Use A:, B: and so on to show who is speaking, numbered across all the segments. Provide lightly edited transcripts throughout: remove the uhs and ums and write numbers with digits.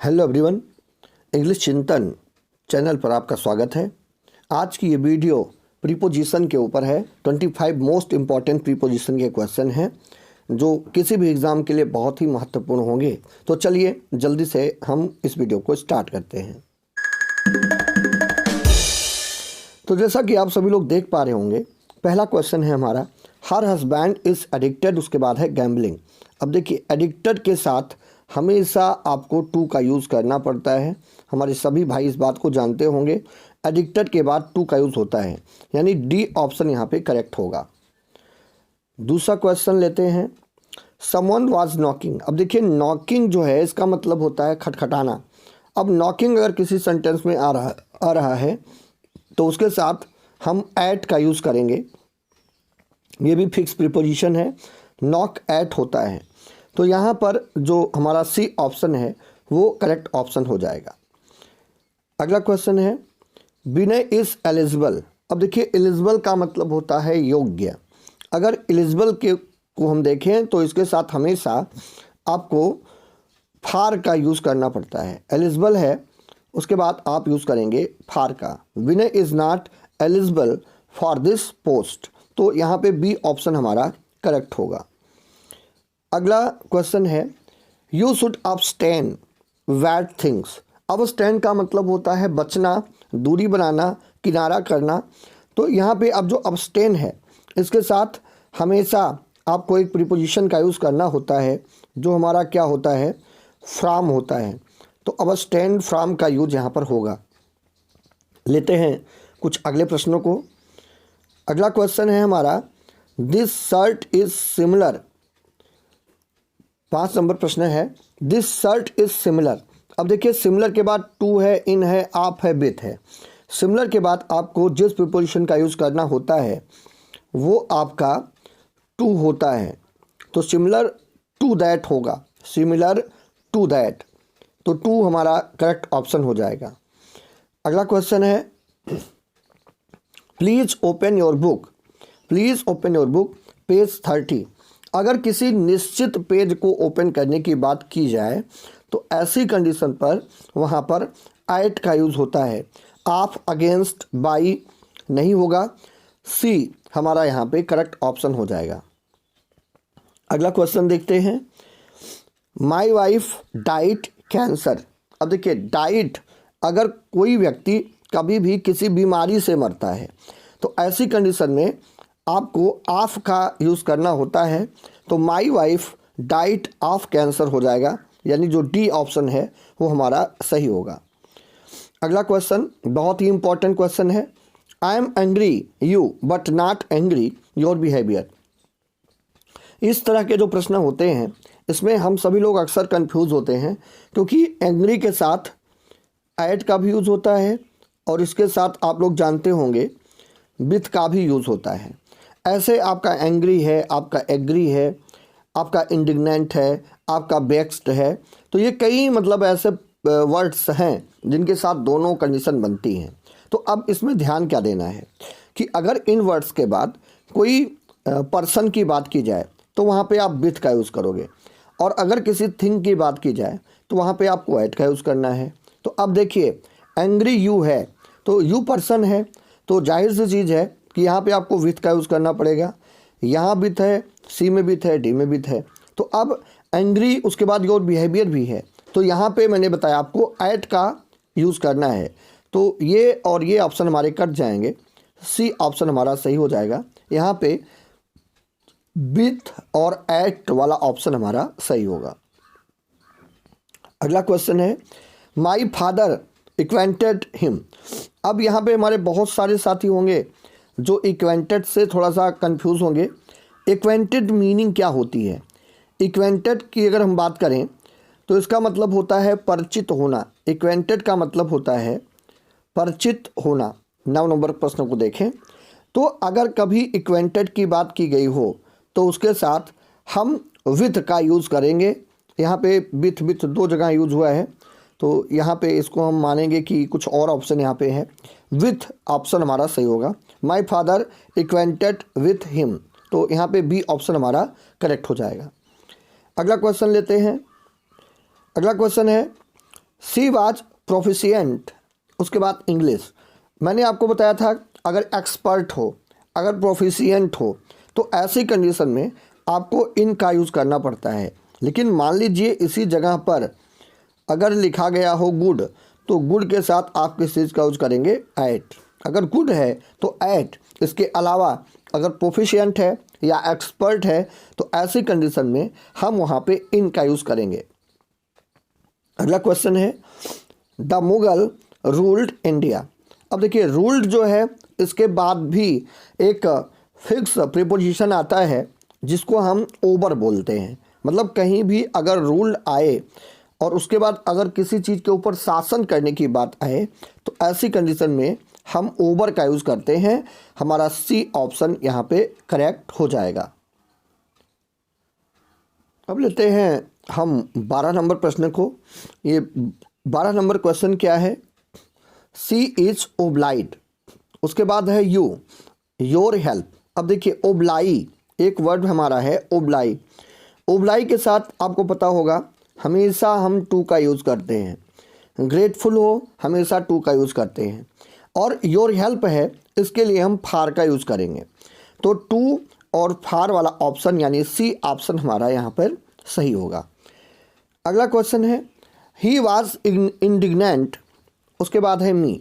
A: Hello everyone, English चिंतन channel पर आपका स्वागत है। आज की ये वीडियो प्रीपोजिशन के ऊपर है। 25 मोस्ट इम्पॉर्टेंट प्रीपोजिशन के क्वेश्चन हैं जो किसी भी एग्ज़ाम के लिए बहुत ही महत्वपूर्ण होंगे। तो चलिए जल्दी से हम इस वीडियो को स्टार्ट करते हैं। तो जैसा कि आप सभी लोग देख पा रहे होंगे, पहला क्वेश्चन है हमारा, हर हस्बैंड इज़ एडिक्टेड, उसके बाद है गैम्बलिंग। अब देखिए, एडिक्टेड के साथ हमेशा आपको टू का यूज़ करना पड़ता है। हमारे सभी भाई इस बात को जानते होंगे। एडिक्टेड के बाद टू का यूज़ होता है, यानी डी ऑप्शन यहाँ पे करेक्ट होगा। दूसरा क्वेश्चन लेते हैं, समवन वाज नॉकिंग। अब देखिए, नॉकिंग जो है इसका मतलब होता है खटखटाना। अब नॉकिंग अगर किसी सेंटेंस में आ रहा है तो उसके साथ हम एट का यूज़ करेंगे। ये भी फिक्स प्रीपोजिशन है, नॉक एट होता है। तो यहाँ पर जो हमारा सी ऑप्शन है वो करेक्ट ऑप्शन हो जाएगा। अगला क्वेश्चन है, विनय इज़ एलिजिबल। अब देखिए, एलिजिबल का मतलब होता है योग्य। अगर एलिजिबल को हम देखें तो इसके साथ हमेशा आपको फार का यूज़ करना पड़ता है। एलिजिबल है, उसके बाद आप यूज़ करेंगे फार का। Vinay is not eligible for this post, तो यहाँ पे बी ऑप्शन हमारा करेक्ट होगा। अगला क्वेश्चन है, you should abstain bad things. Abstain का मतलब होता है बचना, दूरी बनाना, किनारा करना। तो यहाँ पे अब जो अब्सटेन है इसके साथ हमेशा आपको एक प्रीपोजिशन का यूज़ करना होता है जो हमारा क्या होता है, फ्रॉम होता है। तो अब्सटेन फ्रॉम का यूज यहाँ पर होगा। लेते हैं कुछ अगले प्रश्नों को। अगला क्वेश्चन है हमारा, this shirt is similar. 5 number प्रश्न है, दिस शर्ट इज सिमिलर। अब देखिए, सिमिलर के बाद टू है, इन है, आप है, विथ है। सिमिलर के बाद आपको जिस प्रीपोजिशन का यूज़ करना होता है वो आपका टू होता है। तो सिमिलर टू दैट होगा, सिमिलर टू दैट। तो टू हमारा करेक्ट ऑप्शन हो जाएगा। अगला क्वेश्चन है, please open your book. Please open your book, page 30। अगर किसी निश्चित पेज को ओपन करने की बात की जाए तो ऐसी कंडीशन पर वहाँ पर एट का यूज़ होता है। ऑफ, अगेंस्ट, बाई नहीं होगा। सी हमारा यहाँ पे करेक्ट ऑप्शन हो जाएगा। अगला क्वेश्चन देखते हैं, माई वाइफ डाइड कैंसर। अब देखिए, डाइड अगर कोई व्यक्ति कभी भी किसी बीमारी से मरता है तो ऐसी कंडीशन में आपको ऑफ का यूज़ करना होता है। तो my wife died of cancer हो जाएगा, यानी जो डी ऑप्शन है वो हमारा सही होगा। अगला क्वेश्चन बहुत ही इंपॉर्टेंट क्वेश्चन है, I am angry you but not angry your behaviour. इस तरह के जो प्रश्न होते हैं इसमें हम सभी लोग अक्सर कंफ्यूज होते हैं, क्योंकि एंग्री के साथ एट का भी यूज़ होता है और इसके साथ आप लोग जानते होंगे विथ का भी यूज़ होता है। ऐसे आपका एंग्री है, आपका एग्री है, आपका इंडिग्नेंट है, आपका वेक्स्ड है। तो ये कई मतलब ऐसे वर्ड्स हैं जिनके साथ दोनों कंडीशन बनती हैं। तो अब इसमें ध्यान क्या देना है कि अगर इन वर्ड्स के बाद कोई पर्सन की बात की जाए तो वहाँ पे आप विथ का यूज़ करोगे, और अगर किसी थिंग की बात की जाए तो वहाँ पे आपको एट का यूज़ करना है। तो अब देखिए, एंग्री यू है तो यू पर्सन है, तो जाहिर सी चीज़ है कि यहाँ पे आपको विथ का यूज़ करना पड़ेगा। यहाँ विथ है, सी में विथ है, डी में विथ है। तो अब एंग्री, उसके बाद योर बिहेवियर भी है, तो यहाँ पे मैंने बताया आपको एट का यूज़ करना है। तो ये और ये ऑप्शन हमारे कट जाएंगे, सी ऑप्शन हमारा सही हो जाएगा। यहाँ पे विथ और एट वाला ऑप्शन हमारा सही होगा। अगला क्वेश्चन है, माई फादर एक्वेंटेड हिम। अब यहाँ पे हमारे बहुत सारे साथी होंगे जो एक्वेंटेड से थोड़ा सा कंफ्यूज होंगे। एक्वेंटेड मीनिंग क्या होती है? एक्वेंटेड की अगर हम बात करें तो इसका मतलब होता है परिचित होना। एक्वेंटेड का मतलब होता है परिचित होना। 9 नंबर प्रश्न को देखें तो अगर कभी एक्वेंटेड की बात की गई हो तो उसके साथ हम विथ का यूज़ करेंगे। यहाँ पे विथ विथ 2 जगह यूज़ हुआ है, तो यहाँ पे इसको हम मानेंगे कि कुछ और ऑप्शन यहाँ पे है। विथ ऑप्शन हमारा सही होगा। My father acquainted with him, तो यहाँ पे बी ऑप्शन हमारा करेक्ट हो जाएगा। अगला क्वेश्चन लेते हैं। अगला क्वेश्चन है, सी वाज प्रोफिशिएंट, उसके बाद इंग्लिश। मैंने आपको बताया था अगर एक्सपर्ट हो, अगर प्रोफिशिएंट हो, तो ऐसी कंडीशन में आपको इन का यूज़ करना पड़ता है। लेकिन मान लीजिए इसी जगह पर अगर लिखा गया हो गुड, तो गुड के साथ आप किस चीज़ का यूज़ करेंगे? एट। अगर गुड है तो एट। इसके अलावा अगर प्रोफिशिएंट है या एक्सपर्ट है तो ऐसी कंडीशन में हम वहाँ पे इन का यूज़ करेंगे। अगला क्वेश्चन है द मुगल रूल्ड इंडिया। अब देखिए रूल्ड जो है इसके बाद भी एक फिक्स प्रीपोजिशन आता है जिसको हम ओवर बोलते हैं। मतलब कहीं भी अगर रूल आए और उसके बाद अगर किसी चीज़ के ऊपर शासन करने की बात आए तो ऐसी कंडीशन में हम ओवर का यूज़ करते हैं। हमारा सी ऑप्शन यहाँ पे करेक्ट हो जाएगा। अब लेते हैं हम 12 नंबर प्रश्न को। ये 12 नंबर क्वेश्चन क्या है? सी इज ओब्लाइड, उसके बाद है यू, योर हेल्प। अब देखिए ओब्लाई एक वर्ड हमारा है ओब्लाई। ओब्लाई के साथ आपको पता होगा हमेशा हम टू का यूज़ करते हैं। ग्रेटफुल हो हमेशा टू का यूज़ करते हैं। और योर हेल्प है इसके लिए हम फार का यूज़ करेंगे। तो टू और फार वाला ऑप्शन यानी सी ऑप्शन हमारा यहाँ पर सही होगा। अगला क्वेश्चन है ही वॉज इंडिग्नेंट, उसके बाद है मी।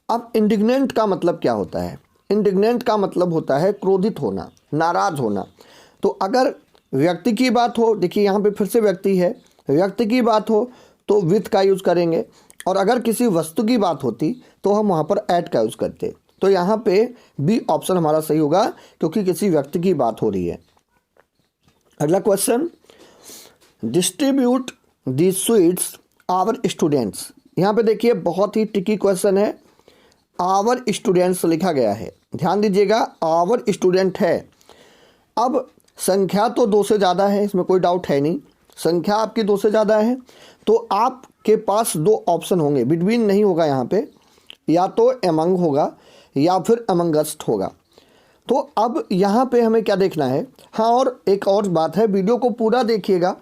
A: अब इंडिग्नेंट का मतलब क्या होता है? इंडिग्नेंट का मतलब होता है क्रोधित होना, नाराज़ होना। तो अगर व्यक्ति की बात हो, देखिए यहाँ पे फिर से व्यक्ति है, व्यक्ति की बात हो तो विथ का यूज़ करेंगे। और अगर किसी वस्तु की बात होती तो हम वहाँ पर एट का यूज़ करते। तो यहाँ पे बी ऑप्शन हमारा सही होगा क्योंकि किसी व्यक्ति की बात हो रही है। अगला question distribute the sweets our students. यहाँ पे देखिए बहुत ही ट्रिकी क्वेश्चन है। आवर स्टूडेंट्स लिखा गया है, ध्यान दीजिएगा आवर स्टूडेंट है। अब संख्या तो 2 से ज़्यादा है, इसमें कोई डाउट है नहीं। संख्या आपकी 2 से ज़्यादा है तो आपके पास 2 ऑप्शन होंगे, बिटवीन नहीं होगा यहाँ पे, या तो एमंग होगा या फिर अमंगस्ट होगा। तो अब यहाँ पे हमें क्या देखना है? हाँ, और एक और बात है, वीडियो को पूरा देखिएगा,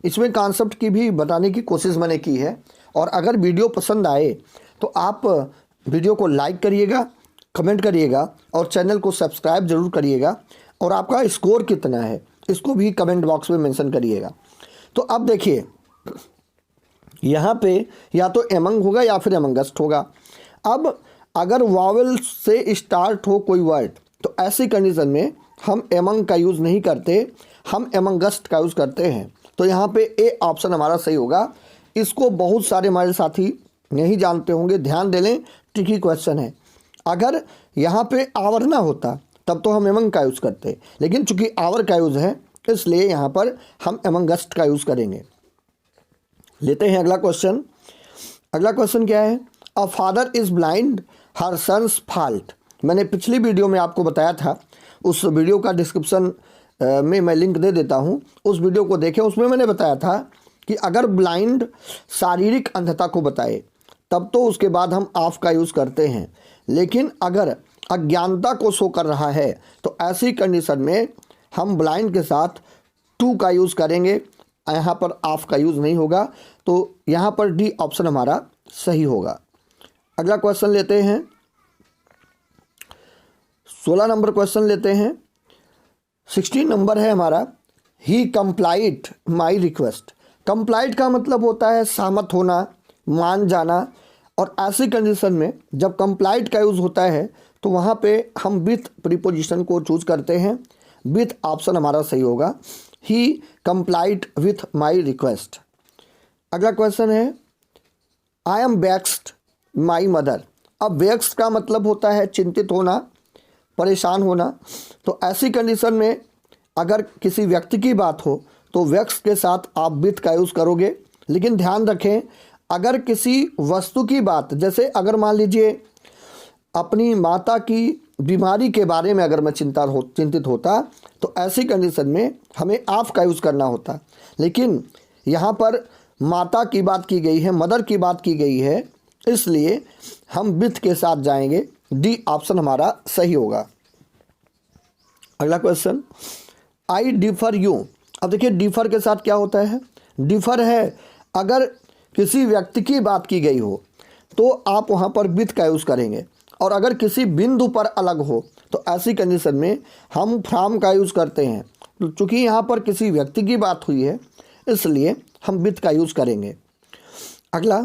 A: इसमें कॉन्सेप्ट की भी बताने की कोशिश मैंने की है। और अगर वीडियो पसंद आए तो आप वीडियो को लाइक करिएगा, कमेंट करिएगा और चैनल को सब्सक्राइब जरूर करिएगा। और आपका स्कोर कितना है इसको भी कमेंट बॉक्स में मेंशन करिएगा। तो अब देखिए यहाँ पे या तो एमंग होगा या फिर एमंगस्ट होगा। अब अगर वावल से स्टार्ट हो कोई वर्ड तो ऐसी कंडीशन में हम एमंग का यूज़ नहीं करते, हम एमंगस्ट का यूज़ करते हैं। तो यहाँ पे ए ऑप्शन हमारा सही होगा। इसको बहुत सारे हमारे साथी नहीं जानते होंगे, ध्यान दे लें, ट्रिकी क्वेश्चन है। अगर यहाँ पे आवर ना होता तब तो हम एमंग का यूज़ करते, लेकिन चूंकि आवर का यूज़ है इसलिए यहाँ पर हम एमंगस्ट का यूज़ करेंगे। लेते हैं अगला क्वेश्चन। अगला क्वेश्चन क्या है? A father is blind her sons fault. मैंने पिछली वीडियो में आपको बताया था, उस वीडियो का डिस्क्रिप्शन में मैं लिंक दे देता हूँ, उस वीडियो को देखें। उसमें मैंने बताया था कि अगर ब्लाइंड शारीरिक अंधता को बताए तब तो उसके बाद हम ऑफ का यूज़ करते हैं, लेकिन अगर अज्ञानता को शो कर रहा है तो ऐसी कंडीशन में हम ब्लाइंड के साथ टू का यूज़ करेंगे, यहाँ पर ऑफ का यूज़ नहीं होगा। तो यहाँ पर डी ऑप्शन हमारा सही होगा। अगला क्वेश्चन लेते हैं, 16 नंबर क्वेश्चन लेते हैं। 16 नंबर है हमारा ही कंप्लाइड माई रिक्वेस्ट। कंप्लाइड का मतलब होता है सहमत होना, मान जाना। और ऐसी कंडीशन में जब कंप्लाइड का यूज़ होता है तो वहाँ पे हम विथ प्रीपोजिशन को चूज करते हैं। विथ ऑप्शन हमारा सही होगा, ही कंप्लाइड विथ माई रिक्वेस्ट। अगला क्वेश्चन है I am vexed my mother. अब वेक्स्ड का मतलब होता है चिंतित होना, परेशान होना। तो ऐसी कंडीशन में अगर किसी व्यक्ति की बात हो तो वेक्स के साथ आप विथ का यूज़ करोगे। लेकिन ध्यान रखें अगर किसी वस्तु की बात, जैसे अगर मान लीजिए अपनी माता की बीमारी के बारे में अगर मैं चिंतित होता तो ऐसी कंडीशन में हमें ऑफ का यूज़ करना होता। लेकिन यहाँ पर माता की बात की गई है, मदर की बात की गई है, इसलिए हम विथ के साथ जाएंगे। डी ऑप्शन हमारा सही होगा। अगला क्वेश्चन आई डिफर यू। अब देखिए डिफर के साथ क्या होता है? डिफर है अगर किसी व्यक्ति की बात की गई हो तो आप वहाँ पर विथ का यूज़ करेंगे, और अगर किसी बिंदु पर अलग हो तो ऐसी कंडीशन में हम फ्रॉम का यूज़ करते हैं। तो चूँकि यहाँ पर किसी व्यक्ति की बात हुई है इसलिए हम विथ का यूज़ करेंगे। अगला,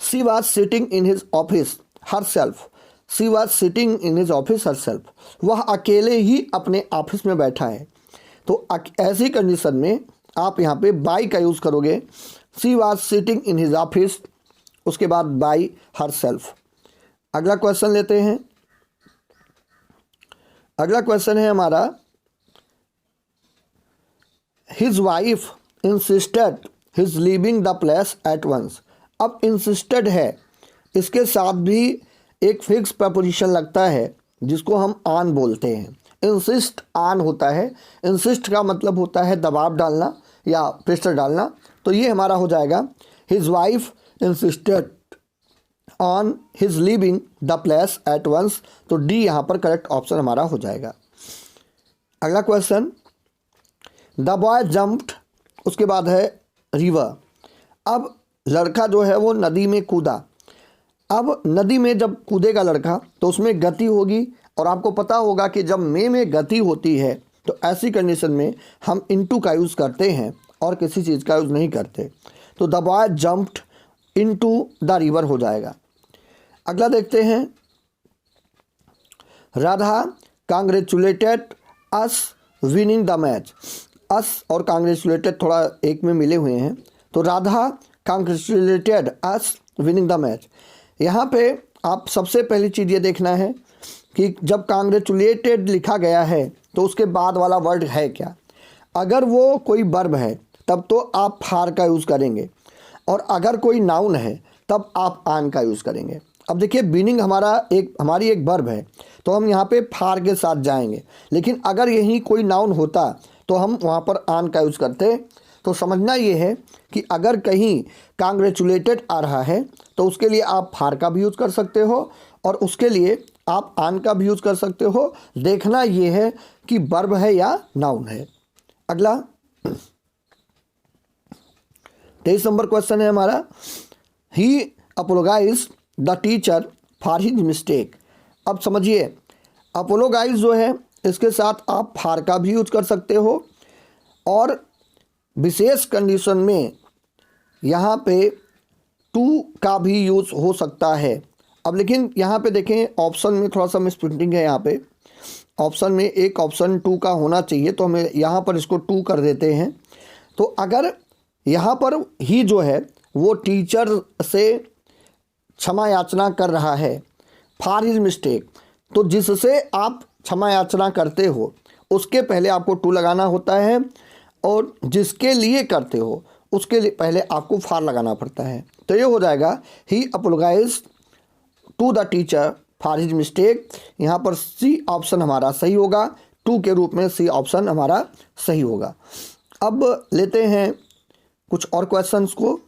A: she was sitting in his office herself. She was sitting in his office herself, वह अकेले ही अपने ऑफिस में बैठा है। तो ऐसी कंडीशन में आप यहाँ पे बाई का यूज़ करोगे। She was sitting in his office, उसके बाद बाई हरसेल्फ। अगला क्वेश्चन लेते हैं। अगला क्वेश्चन है हमारा, his wife insisted his leaving the place at once. अब इंसिस्टेड है, इसके साथ भी एक फिक्स प्रपोजिशन लगता है जिसको हम ऑन बोलते हैं। इंसिस्ट ऑन होता है, इंसिस्ट का मतलब होता है दबाव डालना या प्रेशर डालना। तो ये हमारा हो जाएगा his wife insisted on his leaving the place at once. तो डी यहाँ पर करेक्ट ऑप्शन हमारा हो जाएगा। अगला क्वेश्चन, द बॉय जंप्ड, उसके बाद है रिवर। अब लड़का जो है वो नदी में कूदा। अब नदी में जब कूदेगा लड़का तो उसमें गति होगी, और आपको पता होगा कि जब में गति होती है तो ऐसी कंडीशन में हम इनटू का यूज़ करते हैं और किसी चीज़ का यूज़ नहीं करते। तो the boy jumped into the river हो जाएगा। अगला देखते हैं, राधा कांग्रेचुलेटेड अस विनिंग द मैच। अस और कांग्रेचुलेटेड थोड़ा एक में मिले हुए हैं। तो राधा कांग्रेचुलेटेड अस विनिंग द मैच। यहाँ पे आप सबसे पहली चीज़ ये देखना है कि जब कांग्रेचुलेटेड लिखा गया है तो उसके बाद वाला वर्ड है क्या। अगर वो कोई वर्ब है तब तो आप फार का यूज़ करेंगे, और अगर कोई नाउन है तब आप आन का यूज़ करेंगे। अब देखिए, बिनिंग हमारी एक वर्ब है तो हम यहाँ पे फार के साथ जाएंगे, लेकिन अगर यही कोई नाउन होता तो हम वहाँ पर आन का यूज़ करते। तो समझना ये है कि अगर कहीं कांग्रेचुलेटेड आ रहा है तो उसके लिए आप फार का भी यूज़ कर सकते हो और उसके लिए आप आन का भी यूज़ कर सकते हो। देखना ये है कि वर्ब है या नाउन है। अगला 23 नंबर क्वेश्चन है हमारा, he apologize the teacher for his mistake. अब समझिए, अपोलोगाइज जो है इसके साथ आप फार का भी यूज़ कर सकते हो, और विशेष कंडीशन में यहाँ पे टू का भी यूज़ हो सकता है। अब लेकिन यहाँ पे देखें, ऑप्शन में थोड़ा सा मिसप्रिंटिंग है। यहाँ पे ऑप्शन में एक ऑप्शन टू का होना चाहिए, तो हमें यहाँ पर इसको टू कर देते हैं। तो अगर यहाँ पर ही जो है वो टीचर से क्षमा याचना कर रहा है फॉर हिज मिस्टेक, तो जिससे आप क्षमा याचना करते हो उसके पहले आपको टू लगाना होता है, और जिसके लिए करते हो उसके लिए पहले आपको फार लगाना पड़ता है। तो ये हो जाएगा, he apologize to the teacher for his mistake. यहाँ पर सी ऑप्शन हमारा सही होगा, टू के रूप में सी ऑप्शन हमारा सही होगा। अब लेते हैं कुछ और क्वेश्चंस को।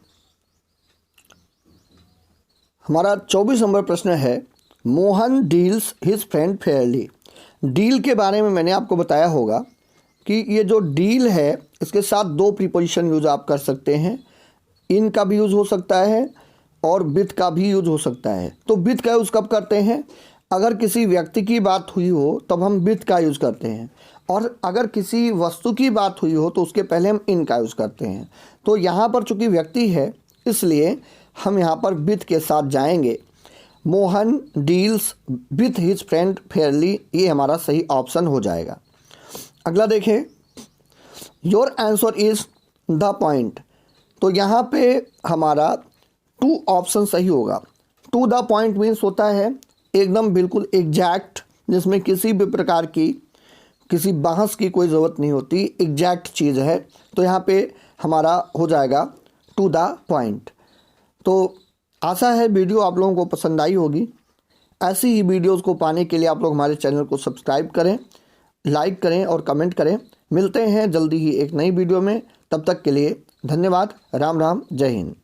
A: हमारा 24 नंबर प्रश्न है, Mohan deals his friend Fairlie. Deal के बारे में मैंने आपको बताया होगा कि ये जो डील है इसके साथ दो प्रीपोजिशन यूज़ आप कर सकते हैं। इन का भी यूज़ हो सकता है और विथ का भी यूज़ हो सकता है। तो विथ का यूज़ कब करते हैं? अगर किसी व्यक्ति की बात हुई हो तब हम विथ का यूज़ करते हैं, और अगर किसी वस्तु की बात हुई हो तो उसके पहले हम इन का यूज़ करते हैं। तो यहाँ पर चूँकि व्यक्ति है इसलिए हम यहाँ पर विथ के साथ जाएंगे। Mohan deals with his friend Fairlie, ये हमारा सही ऑप्शन हो जाएगा। अगला देखें, your answer is the point. तो यहाँ पे हमारा टू ऑप्शन सही होगा। टू द पॉइंट मीन्स होता है एकदम बिल्कुल एग्जैक्ट, जिसमें किसी भी प्रकार की किसी बहस की कोई ज़रूरत नहीं होती, एग्जैक्ट चीज़ है। तो यहाँ पे हमारा हो जाएगा टू द पॉइंट। तो आशा है वीडियो आप लोगों को पसंद आई होगी। ऐसी ही वीडियोस को पाने के लिए आप लोग हमारे चैनल को सब्सक्राइब करें, लाइक करें और कमेंट करें। मिलते हैं जल्दी ही एक नई वीडियो में, तब तक के लिए धन्यवाद। राम राम, जय हिंद।